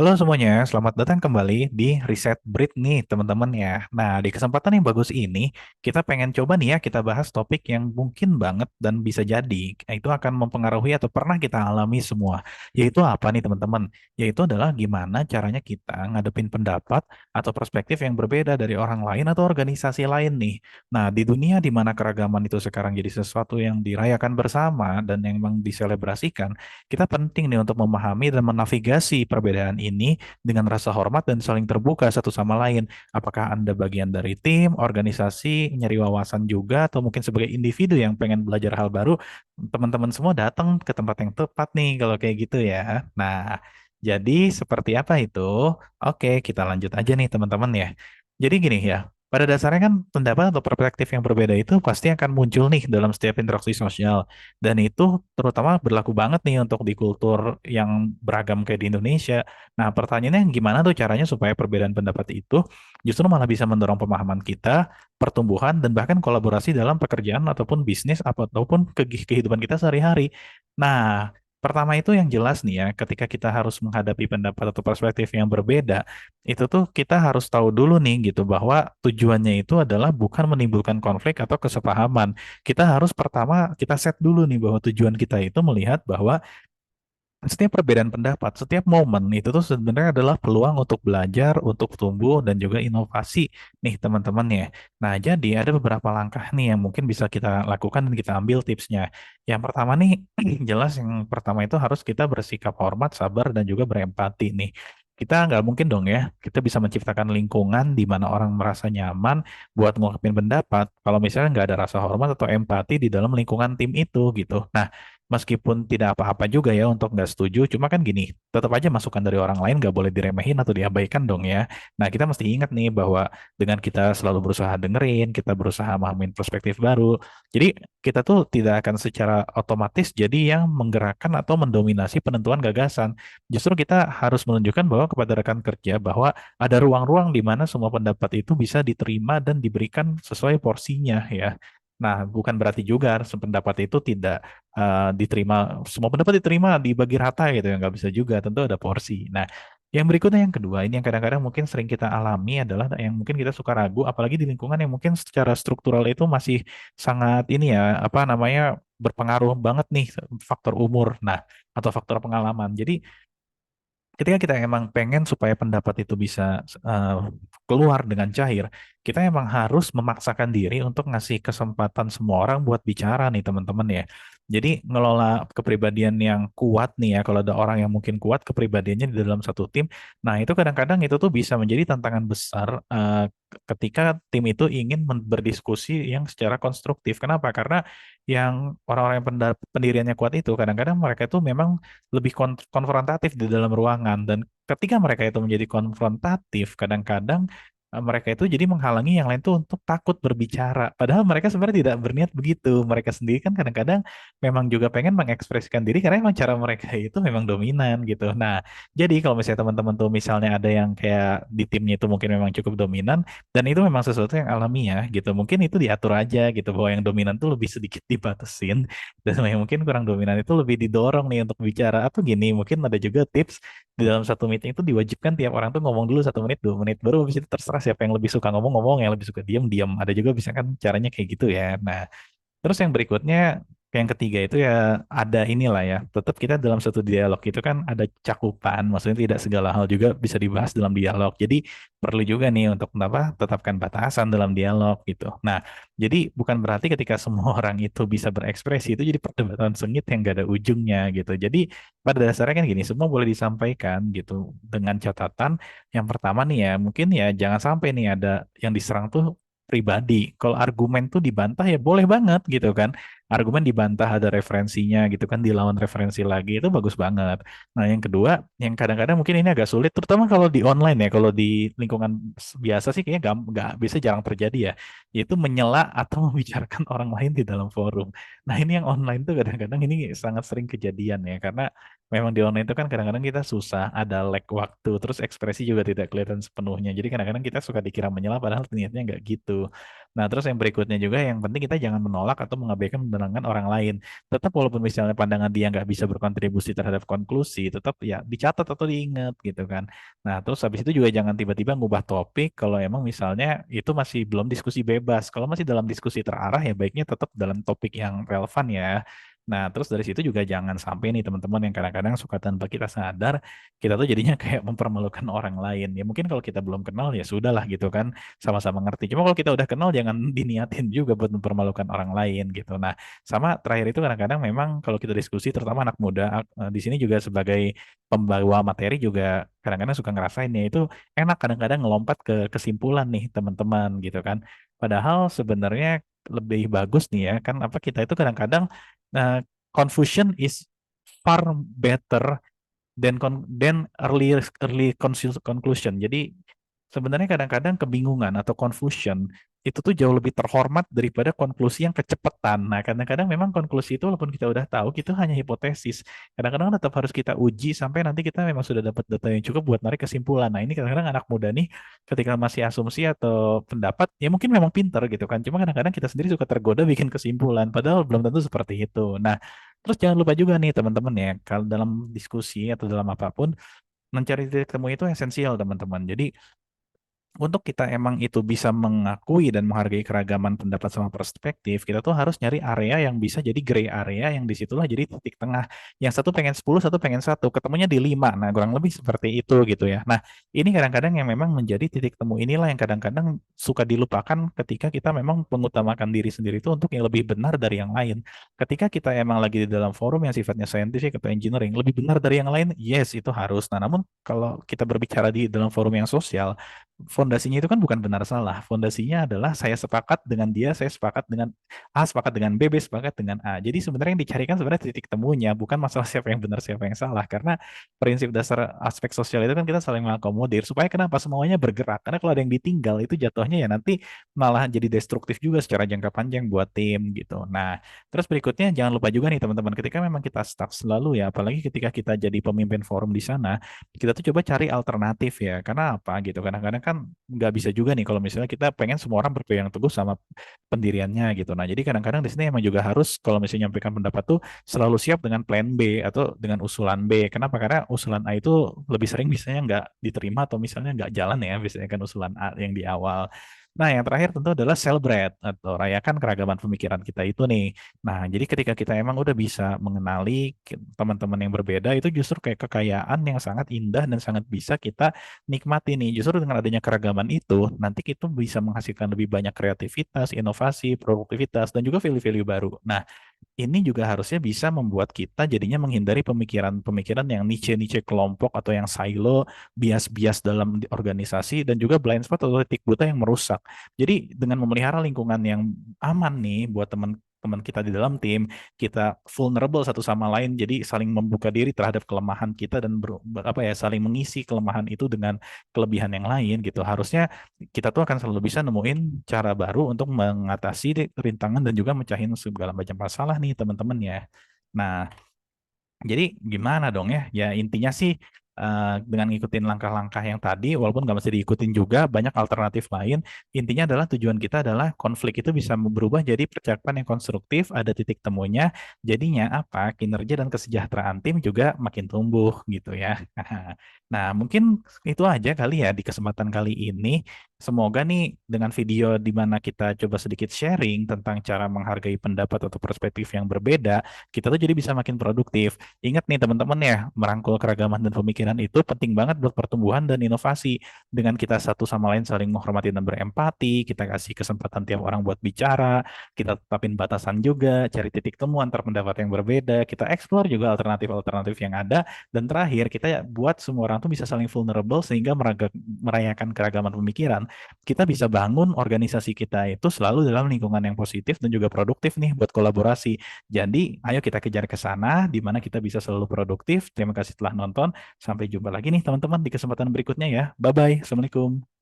Halo semuanya, selamat datang kembali di Reset Breed nih teman-teman ya. Nah, di kesempatan yang bagus ini, kita pengen coba nih ya, kita bahas topik yang mungkin banget dan bisa jadi itu akan mempengaruhi atau pernah kita alami semua. Yaitu apa nih teman-teman? Yaitu adalah gimana caranya kita ngadepin pendapat atau perspektif yang berbeda dari orang lain atau organisasi lain nih. Nah, di dunia di mana keragaman itu sekarang jadi sesuatu yang dirayakan bersama dan yang memang diselebrasikan, kita penting nih untuk memahami dan menavigasi perbedaan ini dengan rasa hormat dan saling terbuka satu sama lain. Apakah Anda bagian dari tim, organisasi, nyari wawasan juga, atau mungkin sebagai individu yang pengen belajar hal baru, teman-teman semua datang ke tempat yang tepat nih kalau kayak gitu ya. Nah, jadi seperti apa itu? Oke, kita lanjut aja nih teman-teman ya. Jadi gini ya, pada dasarnya kan pendapat atau perspektif yang berbeda itu pasti akan muncul nih dalam setiap interaksi sosial. Dan itu terutama berlaku banget nih untuk di kultur yang beragam kayak di Indonesia. Nah, pertanyaannya gimana tuh caranya supaya perbedaan pendapat itu justru malah bisa mendorong pemahaman kita, pertumbuhan, dan bahkan kolaborasi dalam pekerjaan ataupun bisnis ataupun kehidupan kita sehari-hari. Nah, pertama itu yang jelas nih ya, ketika kita harus menghadapi pendapat atau perspektif yang berbeda, itu tuh kita harus tahu dulu nih gitu bahwa tujuannya itu adalah bukan menimbulkan konflik atau kesepahaman. Kita harus pertama kita set dulu nih bahwa tujuan kita itu melihat bahwa setiap perbedaan pendapat, setiap momen itu tuh sebenarnya adalah peluang untuk belajar, untuk tumbuh dan juga inovasi nih teman-teman ya. Nah, jadi ada beberapa langkah nih yang mungkin bisa kita lakukan dan kita ambil tipsnya. Yang pertama nih, jelas yang pertama itu harus kita bersikap hormat, sabar dan juga berempati nih. Kita nggak mungkin dong ya, kita bisa menciptakan lingkungan di mana orang merasa nyaman buat ngungkapin pendapat kalau misalnya nggak ada rasa hormat atau empati di dalam lingkungan tim itu gitu. Nah, meskipun tidak apa-apa juga ya untuk nggak setuju, cuma kan gini, tetap aja masukan dari orang lain nggak boleh diremehin atau diabaikan dong ya. Nah, kita mesti ingat nih bahwa dengan kita selalu berusaha dengerin, kita berusaha memahami perspektif baru, jadi kita tuh tidak akan secara otomatis jadi yang menggerakkan atau mendominasi penentuan gagasan. Justru kita harus menunjukkan bahwa kepada rekan kerja bahwa ada ruang-ruang di mana semua pendapat itu bisa diterima dan diberikan sesuai porsinya ya. Nah, bukan berarti juga sependapat itu tidak diterima, semua pendapat diterima dibagi rata gitu ya, nggak bisa juga, tentu ada porsi. Nah, yang berikutnya yang kedua ini yang kadang-kadang mungkin sering kita alami adalah yang mungkin kita suka ragu, apalagi di lingkungan yang mungkin secara struktural itu masih sangat ini ya, apa namanya, berpengaruh banget nih faktor umur, nah, atau faktor pengalaman. Jadi ketika kita emang pengen supaya pendapat itu bisa keluar dengan cair, kita emang harus memaksakan diri untuk ngasih kesempatan semua orang buat bicara nih teman-teman ya. Jadi ngelola kepribadian yang kuat nih ya, kalau ada orang yang mungkin kuat kepribadiannya di dalam satu tim, nah itu kadang-kadang itu tuh bisa menjadi tantangan besar ketika tim itu ingin berdiskusi yang secara konstruktif. Kenapa? Karena yang orang-orang yang pendiriannya kuat itu kadang-kadang mereka itu memang lebih konfrontatif di dalam ruangan dan ketika mereka itu menjadi konfrontatif kadang-kadang mereka itu jadi menghalangi yang lain tuh untuk takut berbicara padahal mereka sebenarnya tidak berniat begitu, mereka sendiri kan kadang-kadang memang juga pengen mengekspresikan diri karena memang cara mereka itu memang dominan gitu. Nah, jadi kalau misalnya teman-teman tuh misalnya ada yang kayak di timnya itu mungkin memang cukup dominan dan itu memang sesuatu yang alamiah gitu, mungkin itu diatur aja gitu bahwa yang dominan tuh lebih sedikit dibatasin dan yang mungkin kurang dominan itu lebih didorong nih untuk bicara. Atau gini, mungkin ada juga tips di dalam satu meeting itu diwajibkan tiap orang tuh ngomong dulu 1 menit, 2 menit, baru habis itu terserah siapa yang lebih suka ngomong ngomong, yang lebih suka diam diam. Ada juga bisa kan caranya kayak gitu ya. Nah, terus yang berikutnya, yang ketiga itu ya ada inilah ya. Tetap kita dalam satu dialog itu kan ada cakupan, maksudnya tidak segala hal juga bisa dibahas dalam dialog. Jadi perlu juga nih untuk apa? Tetapkan batasan dalam dialog gitu. Nah, jadi bukan berarti ketika semua orang itu bisa berekspresi itu jadi perdebatan sengit yang gak ada ujungnya gitu. Jadi pada dasarnya kan gini, semua boleh disampaikan gitu dengan catatan. Yang pertama nih ya, mungkin ya jangan sampai nih ada yang diserang tuh pribadi. Kalau argumen tuh dibantah ya boleh banget gitu kan. Argumen dibantah ada referensinya gitu kan, dilawan referensi lagi itu bagus banget. Nah, yang kedua, yang kadang-kadang mungkin ini agak sulit, terutama kalau di online ya, kalau di lingkungan biasa sih kayaknya nggak bisa, jarang terjadi ya, yaitu menyela atau membicarakan orang lain di dalam forum. Nah, ini yang online tuh kadang-kadang ini sangat sering kejadian ya, karena memang di online itu kan kadang-kadang kita susah, ada lag waktu, terus ekspresi juga tidak kelihatan sepenuhnya. Jadi kadang-kadang kita suka dikira menyela padahal niatnya nggak gitu. Nah, terus yang berikutnya juga yang penting kita jangan menolak atau mengabaikan pandangan orang lain. Tetap walaupun misalnya pandangan dia nggak bisa berkontribusi terhadap konklusi, tetap ya dicatat atau diingat gitu kan. Nah, terus habis itu juga jangan tiba-tiba ngubah topik kalau emang misalnya itu masih belum diskusi bebas. Kalau masih dalam diskusi terarah ya baiknya tetap dalam topik yang relevan ya. Nah, terus dari situ juga jangan sampai nih teman-teman yang kadang-kadang suka tanpa kita sadar, kita tuh jadinya kayak mempermalukan orang lain. Ya mungkin kalau kita belum kenal ya sudahlah gitu kan, sama-sama ngerti. Cuma kalau kita udah kenal jangan diniatin juga buat mempermalukan orang lain gitu. Nah, sama terakhir itu kadang-kadang memang kalau kita diskusi terutama anak muda di sini juga sebagai pembawa materi juga kadang-kadang suka ngerasain ya itu enak kadang-kadang ngelompat ke kesimpulan nih teman-teman gitu kan. Padahal sebenarnya lebih bagus nih ya kan apa kita itu kadang-kadang confusion is far better than early conclusion. Jadi sebenarnya kadang-kadang kebingungan atau confusion itu tuh jauh lebih terhormat daripada konklusi yang kecepatan. Nah, kadang-kadang memang konklusi itu walaupun kita udah tahu, itu hanya hipotesis. Kadang-kadang tetap harus kita uji sampai nanti kita memang sudah dapat data yang cukup buat narik kesimpulan. Nah, ini kadang-kadang anak muda nih ketika masih asumsi atau pendapat, ya mungkin memang pinter gitu kan. Cuma kadang-kadang kita sendiri suka tergoda bikin kesimpulan, padahal belum tentu seperti itu. Nah, terus jangan lupa juga nih teman-teman ya, kalau dalam diskusi atau dalam apapun, mencari titik temu itu esensial teman-teman. Jadi untuk kita emang itu bisa mengakui dan menghargai keragaman pendapat sama perspektif, kita tuh harus nyari area yang bisa jadi gray area yang disitulah jadi titik tengah. Yang satu pengen 10, satu pengen satu, ketemunya di 5. Nah, kurang lebih seperti itu gitu ya. Nah, ini kadang-kadang yang memang menjadi titik temu inilah yang kadang-kadang suka dilupakan ketika kita memang mengutamakan diri sendiri itu untuk yang lebih benar dari yang lain. Ketika kita emang lagi di dalam forum yang sifatnya saintifik atau engineering, lebih benar dari yang lain, yes itu harus. Nah, namun kalau kita berbicara di dalam forum yang sosial, fondasinya itu kan bukan benar salah. Fondasinya adalah saya sepakat dengan dia, saya sepakat dengan A, sepakat dengan B, B sepakat dengan A. Jadi sebenarnya yang dicarikan sebenarnya titik temunya, bukan masalah siapa yang benar, siapa yang salah. Karena prinsip dasar aspek sosial itu kan kita saling mengakomodir. Supaya kenapa semuanya bergerak? Karena kalau ada yang ditinggal itu jatuhnya ya nanti malah jadi destruktif juga secara jangka panjang buat tim gitu. Nah, terus berikutnya jangan lupa juga nih teman-teman, ketika memang kita stuck selalu ya, apalagi ketika kita jadi pemimpin forum di sana, kita tuh coba cari alternatif ya. Karena apa gitu? Kadang-kadang kan nggak bisa juga nih kalau misalnya kita pengen semua orang berpegang teguh sama pendiriannya gitu. Nah, jadi kadang-kadang di sini emang juga harus kalau misalnya menyampaikan pendapat tuh selalu siap dengan plan B atau dengan usulan B. Kenapa? Karena usulan A itu lebih sering misalnya nggak diterima atau misalnya nggak jalan ya, biasanya kan usulan A yang di awal. Nah, yang terakhir tentu adalah celebrate atau rayakan keragaman pemikiran kita itu nih. Nah, jadi ketika kita emang udah bisa mengenali teman-teman yang berbeda, itu justru kayak kekayaan yang sangat indah dan sangat bisa kita nikmati nih. Justru dengan adanya keragaman itu, nanti kita bisa menghasilkan lebih banyak kreativitas, inovasi, produktivitas, dan juga value-value baru. Nah, ini juga harusnya bisa membuat kita jadinya menghindari pemikiran-pemikiran yang niche-niche kelompok atau yang silo, bias-bias dalam organisasi, dan juga blind spot atau titik buta yang merusak. Jadi dengan memelihara lingkungan yang aman nih buat teman-teman kita di dalam tim, kita vulnerable satu sama lain, jadi saling membuka diri terhadap kelemahan kita dan apa ya saling mengisi kelemahan itu dengan kelebihan yang lain gitu. Harusnya kita tuh akan selalu bisa nemuin cara baru untuk mengatasi rintangan dan juga mecahin segala macam masalah nih teman-teman ya. Nah, jadi gimana dong ya? Ya intinya sih dengan ngikutin langkah-langkah yang tadi, walaupun nggak mesti diikutin juga, banyak alternatif lain. Intinya adalah tujuan kita adalah konflik itu bisa berubah jadi percakapan yang konstruktif, ada titik temunya. Jadinya apa? Kinerja dan kesejahteraan tim juga makin tumbuh gitu ya. Nah, mungkin itu aja kali ya di kesempatan kali ini. Semoga nih dengan video di mana kita coba sedikit sharing tentang cara menghargai pendapat atau perspektif yang berbeda, kita tuh jadi bisa makin produktif. Ingat nih teman-teman ya, merangkul keragaman dan pemikiran itu penting banget buat pertumbuhan dan inovasi. Dengan kita satu sama lain saling menghormati dan berempati, kita kasih kesempatan tiap orang buat bicara, kita tetapin batasan juga, cari titik temu antar pendapat yang berbeda, kita explore juga alternatif-alternatif yang ada, dan terakhir kita buat semua orang tuh bisa saling vulnerable sehingga merayakan keragaman pemikiran. Kita bisa bangun organisasi kita itu selalu dalam lingkungan yang positif dan juga produktif nih buat kolaborasi. Jadi, ayo kita kejar ke sana, di mana kita bisa selalu produktif. Terima kasih telah nonton. Sampai jumpa lagi nih teman-teman di kesempatan berikutnya ya. Bye-bye. Assalamualaikum.